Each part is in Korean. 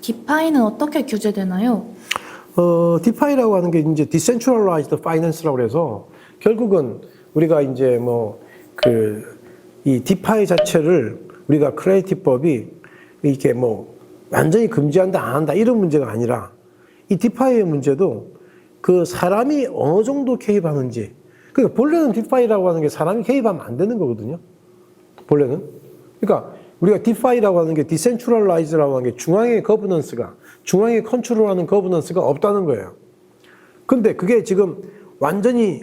디파이는 어떻게 규제되나요? 디파이라고 하는 게 이제 Decentralized Finance라고 해서 결국은 우리가 이제 이 디파이 자체를 우리가 크레디트법이 이렇게 완전히 금지한다, 안 한다 이런 문제가 아니라 이 디파이의 문제도 그 사람이 어느 정도 개입하는지. 그러니까 본래는 디파이라고 하는 게 사람이 개입하면 안 되는 거거든요. 본래는. 그러니까 우리가 디파이라고 하는 게 디센트럴라이즈라고 하는 게 중앙의 거버넌스가, 중앙의 컨트롤하는 거버넌스가 없다는 거예요. 근데 그게 지금 완전히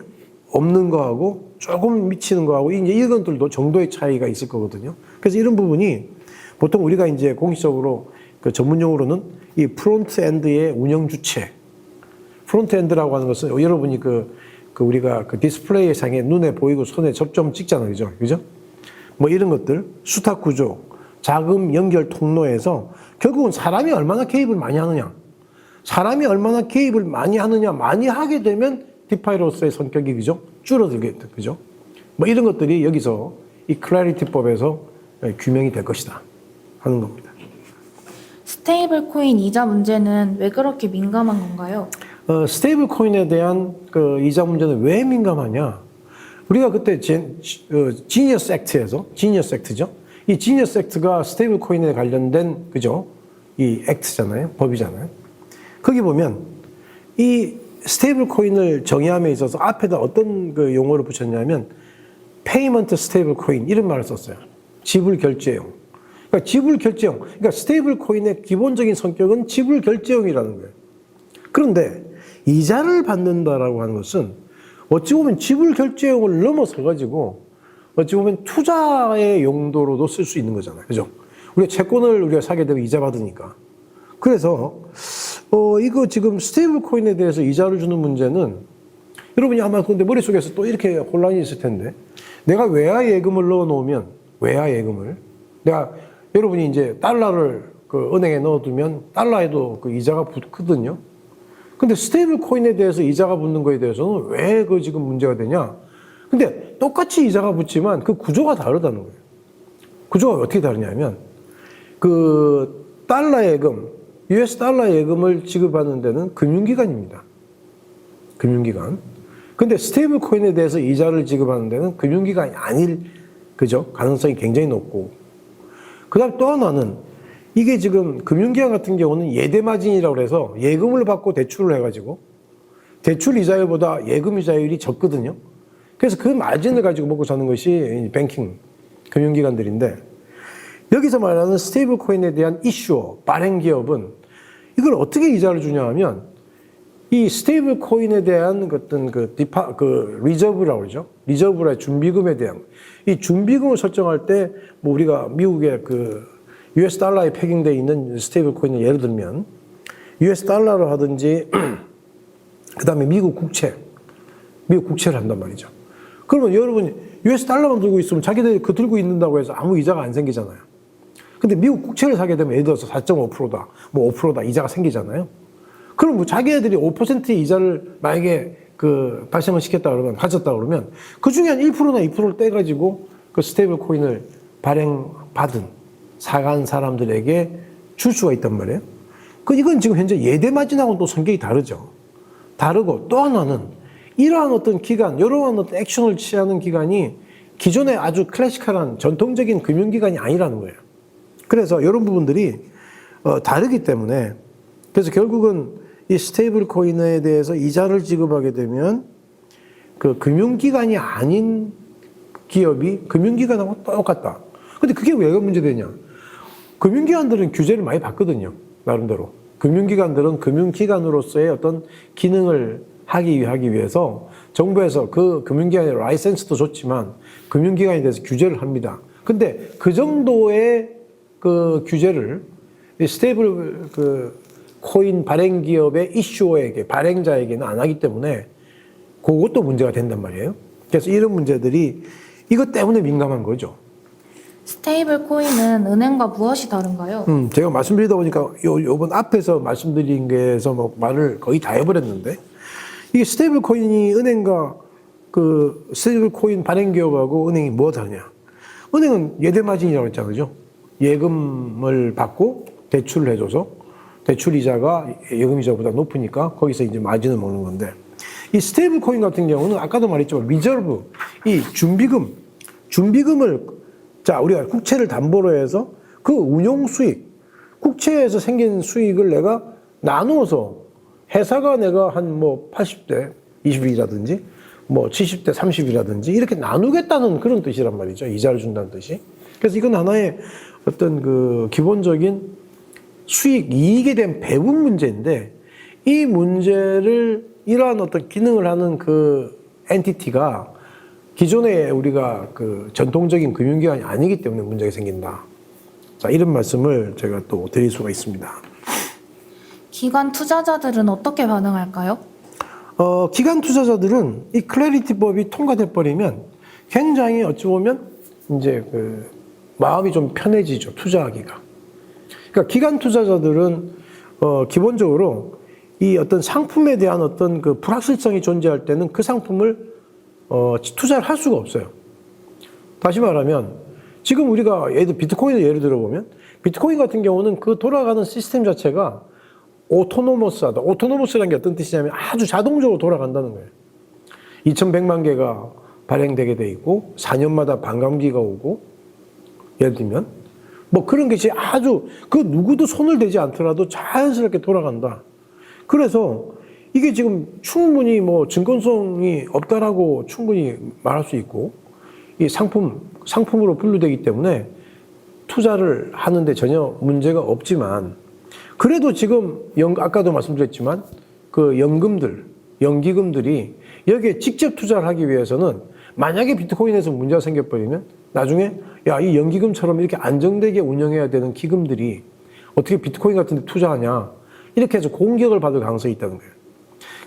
없는 거하고 조금 미치는 거하고 이제 이런 것들도 정도의 차이가 있을 거거든요. 그래서 이런 부분이 보통 우리가 이제 공식적으로 그 전문용어로는 이 프론트 엔드의 운영 주체. 프론트 엔드라고 하는 것은 여러분이 우리가 그 디스플레이 상에 눈에 보이고 손에 접점 찍잖아요. 그죠? 이런 것들, 수탁 구조, 자금 연결 통로에서 결국은 사람이 얼마나 개입을 많이 하느냐. 사람이 얼마나 개입을 많이 하느냐, 많이 하게 되면 디파이로서의 성격이 그죠? 줄어들게 그죠? 이런 것들이 여기서 이 클래리티법에서 규명이 될 것이다 하는 겁니다. 스테이블 코인 이자 문제는 왜 그렇게 민감한 건가요? 스테이블 코인에 대한 그 이자 문제는 왜 민감하냐? 우리가 그때 지니어스 액트에서, 지니어스 액트죠? 이 지니어스 액트가 스테이블 코인에 관련된, 그죠? 이 액트잖아요. 법이잖아요. 거기 보면 이 스테이블 코인을 정의함에 있어서 앞에다 어떤 그 용어를 붙였냐면 페이먼트 스테이블 코인 이런 말을 썼어요. 지불 결제용. 그러니까 지불 결제용. 그러니까 스테이블 코인의 기본적인 성격은 지불 결제용이라는 거예요. 그런데 이자를 받는다라고 하는 것은 어찌 보면 지불 결제용을 넘어서 가지고 어찌 보면 투자의 용도로도 쓸 수 있는 거잖아요. 그죠? 우리가 채권을 우리가 사게 되면 이자 받으니까. 그래서 이거 지금 스테이블 코인에 대해서 이자를 주는 문제는 여러분이 아마 근데 머릿속에서 또 이렇게 혼란이 있을 텐데 내가 외화 예금을 넣어 놓으면 외화 예금을 내가 여러분이 이제 달러를 그 은행에 넣어두면 달러에도 그 이자가 붙거든요. 근데 스테이블 코인에 대해서 이자가 붙는 거에 대해서는 왜 그 지금 문제가 되냐? 근데 똑같이 이자가 붙지만 그 구조가 다르다는 거예요. 구조가 어떻게 다르냐면 그 달러 예금, US 달러 예금을 지급하는 데는 금융기관입니다. 금융기관. 근데 스테이블 코인에 대해서 이자를 지급하는 데는 금융기관이 아닐, 그죠? 가능성이 굉장히 높고. 그 다음 또 하나는 이게 지금 금융기관 같은 경우는 예대마진이라고 해서 예금을 받고 대출을 해가지고 대출 이자율보다 예금 이자율이 적거든요. 그래서 그 마진을 가지고 먹고 사는 것이 뱅킹, 금융기관들인데 여기서 말하는 스테이블 코인에 대한 이슈어, 발행 기업은 이걸 어떻게 이자를 주냐 하면 이 스테이블 코인에 대한 어떤 리저브라고 그러죠. 리저브라 준비금에 대한 이 준비금을 설정할 때 우리가 미국의 US 달러에 패킹되어 있는 스테이블 코인을 예를 들면 US 달러로 하든지 그 다음에 미국 국채를 한단 말이죠. 그러면 여러분이 US 달러만 들고 있으면 자기들이 그 들고 있는다고 해서 아무 이자가 안 생기잖아요. 근데 미국 국채를 사게 되면 예를 들어서 4.5%다, 5%다 이자가 생기잖아요. 그럼 자기네들이 5%의 이자를 만약에 발생을 시켰다 그러면, 가졌다 그러면 그 중에 한 1%나 2%를 떼가지고 그 스테이블 코인을 발행받은 사간 사람들에게 줄 수가 있단 말이에요. 이건 지금 현재 예대마진하고는 또 성격이 다르죠. 다르고 또 하나는 이러한 어떤 기관, 이러한 어떤 액션을 취하는 기관이 기존의 아주 클래시컬한 전통적인 금융기관이 아니라는 거예요. 그래서 이런 부분들이 다르기 때문에 그래서 결국은 이 스테이블 코인에 대해서 이자를 지급하게 되면 그 금융기관이 아닌 기업이 금융기관하고 똑같다. 근데 그게 왜 문제되냐? 금융기관들은 규제를 많이 받거든요. 나름대로. 금융기관들은 금융기관으로서의 어떤 기능을 하기 위해서 정부에서 그 금융기관의 라이센스도 줬지만 금융기관에 대해서 규제를 합니다. 근데 그 정도의 그 규제를 스테이블 코인 발행 기업의 이슈어에게, 발행자에게는 안 하기 때문에 그것도 문제가 된단 말이에요. 그래서 이런 문제들이 이것 때문에 민감한 거죠. 스테이블 코인은 은행과 무엇이 다른가요? 제가 말씀드리다 보니까 요번 앞에서 말씀드린 게에서 말을 거의 다 해버렸는데 이게 스테이블 코인이 은행과 스테이블 코인 발행 기업하고 은행이 뭐가 다르냐? 은행은 예대마진이라고 했잖아요. 그죠? 예금을 받고 대출을 해줘서 대출 이자가 예금 이자보다 높으니까 거기서 이제 마진을 먹는 건데, 이 스테이블 코인 같은 경우는 아까도 말했지만 리저브, 이 준비금을 자 우리가 국채를 담보로 해서 그 운용 수익, 국채에서 생긴 수익을 내가 나누어서 회사가 내가 한 뭐 80대 20이라든지 뭐 70대 30이라든지 이렇게 나누겠다는 그런 뜻이란 말이죠. 이자를 준다는 뜻이. 그래서 이건 하나의 어떤 그 기본적인 수익, 이익에 대한 배분 문제인데, 이 문제를 이러한 어떤 기능을 하는 그 엔티티가 기존에 우리가 그 전통적인 금융기관이 아니기 때문에 문제가 생긴다. 자, 이런 말씀을 제가 또 드릴 수가 있습니다. 기관 투자자들은 어떻게 반응할까요? 기관 투자자들은 이 클래리티법이 통과돼 버리면 굉장히 어찌 보면 이제 그 마음이 좀 편해지죠. 투자하기가. 그러니까 기관 투자자들은 기본적으로 이 어떤 상품에 대한 어떤 그 불확실성이 존재할 때는 그 상품을 투자를 할 수가 없어요. 다시 말하면 지금 우리가 비트코인을 예를 들어보면 비트코인 같은 경우는 그 돌아가는 시스템 자체가 오토노머스하다. 오토노머스라는 게 어떤 뜻이냐면 아주 자동적으로 돌아간다는 거예요. 2100만 개가 발행되게 돼 있고 4년마다 반감기가 오고, 예를 들면 뭐 그런 것이 아주 그 누구도 손을 대지 않더라도 자연스럽게 돌아간다. 그래서 이게 지금 충분히 뭐 증권성이 없다라고 충분히 말할 수 있고, 이 상품으로 분류되기 때문에 투자를 하는데 전혀 문제가 없지만, 그래도 지금 아까도 말씀드렸지만 그 연기금들이 여기에 직접 투자를 하기 위해서는 만약에 비트코인에서 문제가 생겨버리면 나중에 야, 이 연기금처럼 이렇게 안정되게 운영해야 되는 기금들이 어떻게 비트코인 같은 데 투자하냐, 이렇게 해서 공격을 받을 가능성이 있다는 거예요.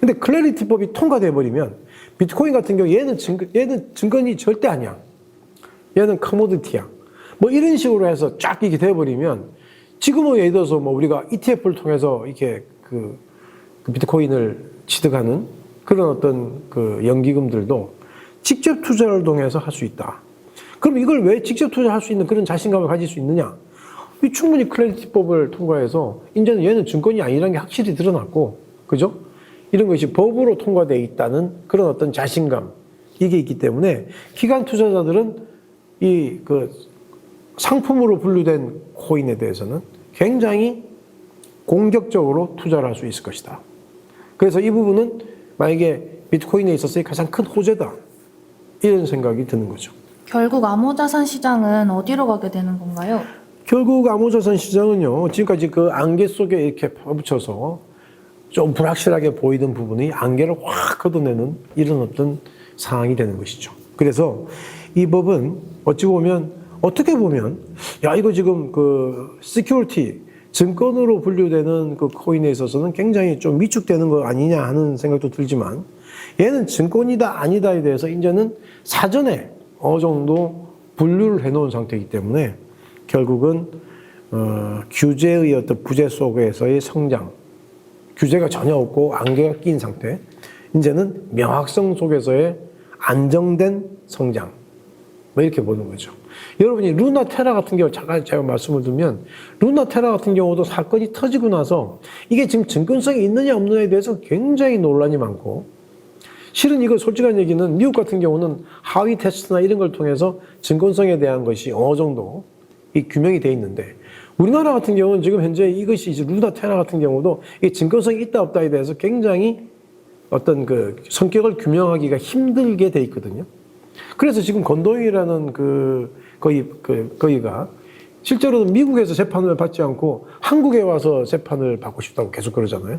근데 클래리티법이 통과돼 버리면 비트코인 같은 경우 얘는 증권이 절대 아니야. 얘는 커모디티야. 뭐 이런 식으로 해서 쫙 이렇게 돼 버리면, 지금은 예를 들어서 뭐 우리가 ETF를 통해서 이렇게 그 비트코인을 취득하는 그런 어떤 그 연기금들도 직접 투자를 통해서 할 수 있다. 그럼 이걸 왜 직접 투자할 수 있는 그런 자신감을 가질 수 있느냐? 충분히 클래리티법을 통과해서 이제는 얘는 증권이 아니라는 게 확실히 드러났고, 그죠? 이런 것이 법으로 통과되어 있다는 그런 어떤 자신감, 이게 있기 때문에 기관 투자자들은 이 그 상품으로 분류된 코인에 대해서는 굉장히 공격적으로 투자를 할 수 있을 것이다. 그래서 이 부분은 만약에 비트코인에 있어서의 가장 큰 호재다, 이런 생각이 드는 거죠. 결국 암호자산 시장은 어디로 가게 되는 건가요? 결국 암호자산 시장은요, 지금까지 그 안개 속에 이렇게 파묻혀서 좀 불확실하게 보이던 부분이 안개를 확 걷어내는 이런 어떤 상황이 되는 것이죠. 그래서 이 법은 어떻게 보면 야, 이거 지금 그 시큐리티, 증권으로 분류되는 그 코인에 있어서는 굉장히 좀 위축되는 거 아니냐 하는 생각도 들지만, 얘는 증권이다 아니다에 대해서 이제는 사전에 어느 정도 분류를 해놓은 상태이기 때문에 결국은 규제의 어떤 부재 속에서의 성장, 규제가 전혀 없고 안개가 낀 상태, 이제는 명확성 속에서의 안정된 성장, 뭐 이렇게 보는 거죠. 여러분이 루나 테라 같은 경우, 잠깐 제가 말씀을 드리면, 루나 테라 같은 경우도 사건이 터지고 나서 이게 지금 증권성이 있느냐 없느냐에 대해서 굉장히 논란이 많고, 실은 이거 솔직한 얘기는 미국 같은 경우는 하위 테스트나 이런 걸 통해서 증권성에 대한 것이 어느 정도 이 규명이 돼 있는데, 우리나라 같은 경우는 지금 현재 이것이 이제 루나 테라 같은 경우도 이 증권성이 있다 없다에 대해서 굉장히 어떤 그 성격을 규명하기가 힘들게 돼 있거든요. 그래서 지금 건도잉이라는 거기가 실제로는 미국에서 재판을 받지 않고 한국에 와서 재판을 받고 싶다고 계속 그러잖아요.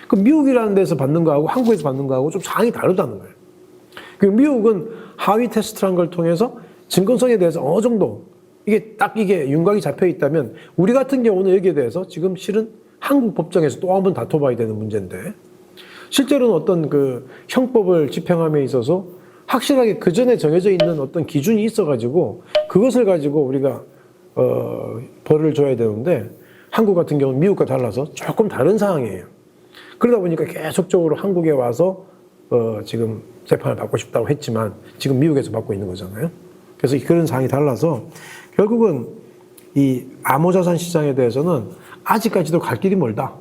그 미국이라는 데서 받는 거하고 한국에서 받는 거하고 좀 상황이 다르다는 거예요. 그 미국은 하위 테스트란 걸 통해서 증권성에 대해서 어느 정도 이게 윤곽이 잡혀 있다면, 우리 같은 경우는 여기에 대해서 지금 실은 한국 법정에서 또 한번 다퉈봐야 되는 문제인데, 실제로는 어떤 그 형법을 집행함에 있어서 확실하게 그 전에 정해져 있는 어떤 기준이 있어가지고 그것을 가지고 우리가 벌을 줘야 되는데, 한국 같은 경우는 미국과 달라서 조금 다른 상황이에요. 그러다 보니까 계속적으로 한국에 와서 지금 재판을 받고 싶다고 했지만 지금 미국에서 받고 있는 거잖아요. 그래서 그런 상황이 달라서 결국은 이 암호자산 시장에 대해서는 아직까지도 갈 길이 멀다.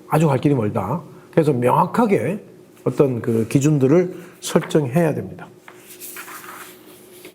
아주 갈 길이 멀다. 그래서 명확하게 어떤 그 기준들을 설정해야 됩니다.